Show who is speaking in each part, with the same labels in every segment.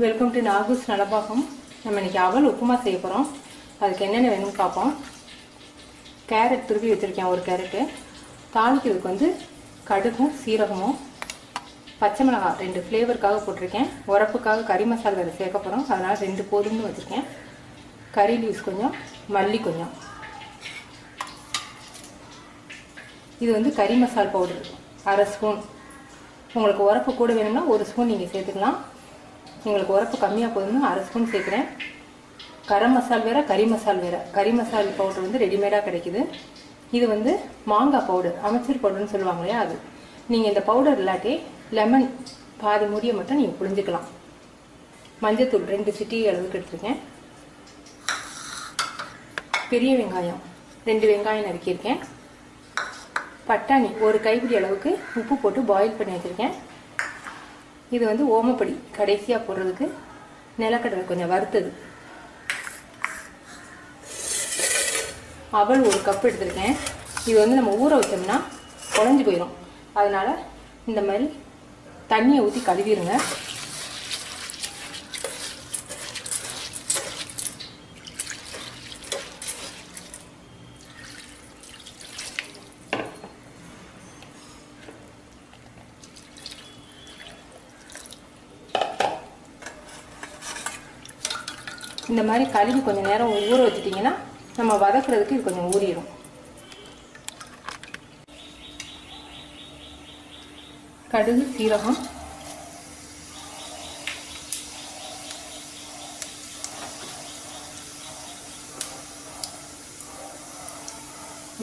Speaker 1: Welcome to நாகூஸ் Nalabagam. நம்ம இன்னைக்கு அவல் உப்புமா செய்ய போகிறோம். அதுக்கு என்னென்ன வேணும்னு பார்ப்போம். கேரட் துருவி வச்சுருக்கேன், ஒரு கேரட்டு. தாளிக்கிறதுக்கு வந்து கடுகும் சீரகமும் பச்சை மிளகாய் 2 ஃப்ளேவருக்காக போட்டிருக்கேன். உரப்புக்காக கறி மசாலா வேறு சேர்க்க போகிறோம், அதனால் 2 போதும்னு வச்சுருக்கேன். கறி லீவ்ஸ் கொஞ்சம், மல்லி கொஞ்சம். இது வந்து கறி மசால் பவுடர் 1/2 ஸ்பூன். உங்களுக்கு உரப்பு கூட வேணும்னா 1 ஸ்பூன் நீங்கள் சேர்த்துக்கலாம். உங்களுக்கு உரப்பு கம்மியாக போதும்னா 1/2 ஸ்பூன் சேர்க்குறேன். கரம் மசால் வேறு, கறி மசால் வேறு. கறி மசால் பவுடர் வந்து ரெடிமேடாக கிடைக்குது. இது வந்து மாங்காய் பவுடர், அமைச்சர் பவுடர்னு சொல்லுவாங்க இல்லையா, அது. நீங்கள் இந்த பவுடர் இல்லாட்டி லெமன் பாதி மூடியை மட்டும் நீங்கள் புழிஞ்சிக்கலாம். மஞ்சத்தூள் 2 சிட்டி அளவுக்கு எடுத்துருக்கேன். பெரிய வெங்காயம் 2 வெங்காயம் நறுக்கியிருக்கேன். பட்டாணி 1 கைப்பிடி அளவுக்கு உப்பு போட்டு பாயில் பண்ணி வச்சுருக்கேன். இது வந்து ஓமப்பொடி கடைசியாக போடுறதுக்கு. நிலக்கடலை கொஞ்சம் வறுத்தது. அவல் 1 கப் எடுத்துருக்கேன். இது வந்து நம்ம ஊற வச்சோம்னா குழஞ்சி போயிடும், அதனால் இந்த மாதிரி தண்ணியை ஊற்றி கழுவிடுங்க. இந்த மாதிரி கழுவி கொஞ்சம் நேரம் ஊற வச்சுட்டிங்கன்னா நம்ம வதக்குறதுக்கு இது கொஞ்சம் ஊறிடும். கடுகு சீரகம்,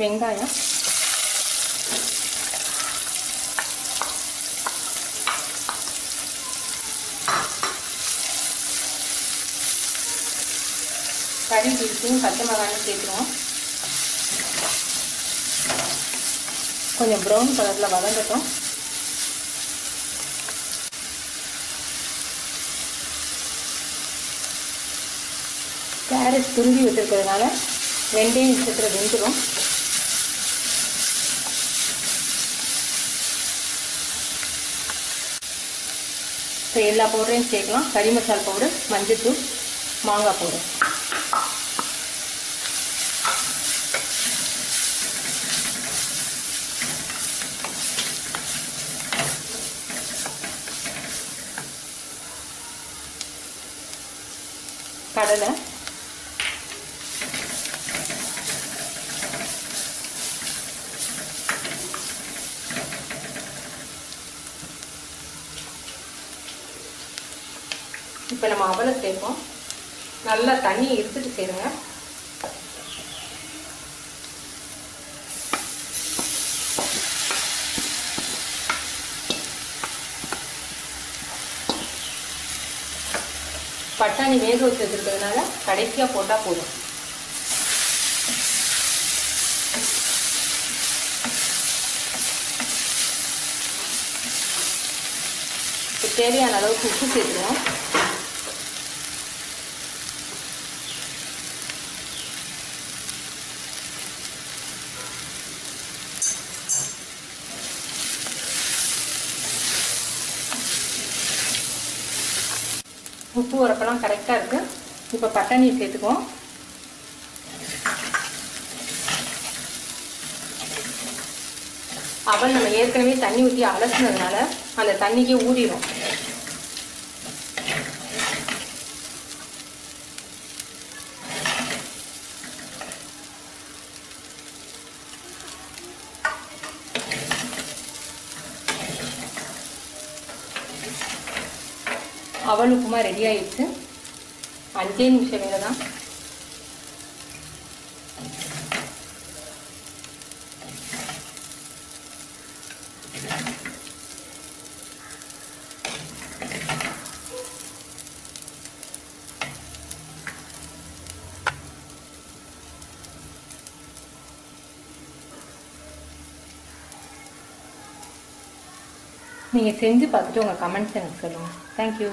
Speaker 1: வெங்காயம், கறி பீஸையும் பச்சை மிளகாயும் சேர்த்துருவோம். கொஞ்சம் ப்ரௌன் கலரில் வதங்கட்டும். கேரட் துருவி வச்சுருக்கிறதுனால 2 நிமிஷத்தில் வெந்துடும். இப்போ எல்லா பவுடரையும் சேர்க்கலாம். கறி மசால் பவுடர், மஞ்சத்தூள், மாங்காய் பவுடர். கடலை, இப்போ நம்ம அவலை சேர்ப்போம். நல்லா தண்ணியை எடுத்துட்டு சேருங்க. பட்டாணி வேக வச்சு வச்சிருக்கிறதுனால கடைசியாக போட்டால் போதும். தேவையான அளவுக்கு உப்பு சேர்த்துருவோம். உப்பு உரப்பெல்லாம் கரெக்டாக இருக்குது. இப்போ பட்டாணியை சேர்த்துக்குவோம். அவல் நம்ம ஏற்கனவே தண்ணி ஊற்றி அலசினதுனால அந்த தண்ணிக்கு ஊறிடும். அவல் உப்புமா ரெடி ஆயிடுச்சு. 5 நிமிஷம் வேலை தான். நீங்கள் செஞ்சு பார்த்துட்டு உங்கள் கமெண்ட்ஸ் எனக்கு சொல்லுங்கள். தேங்க்யூ.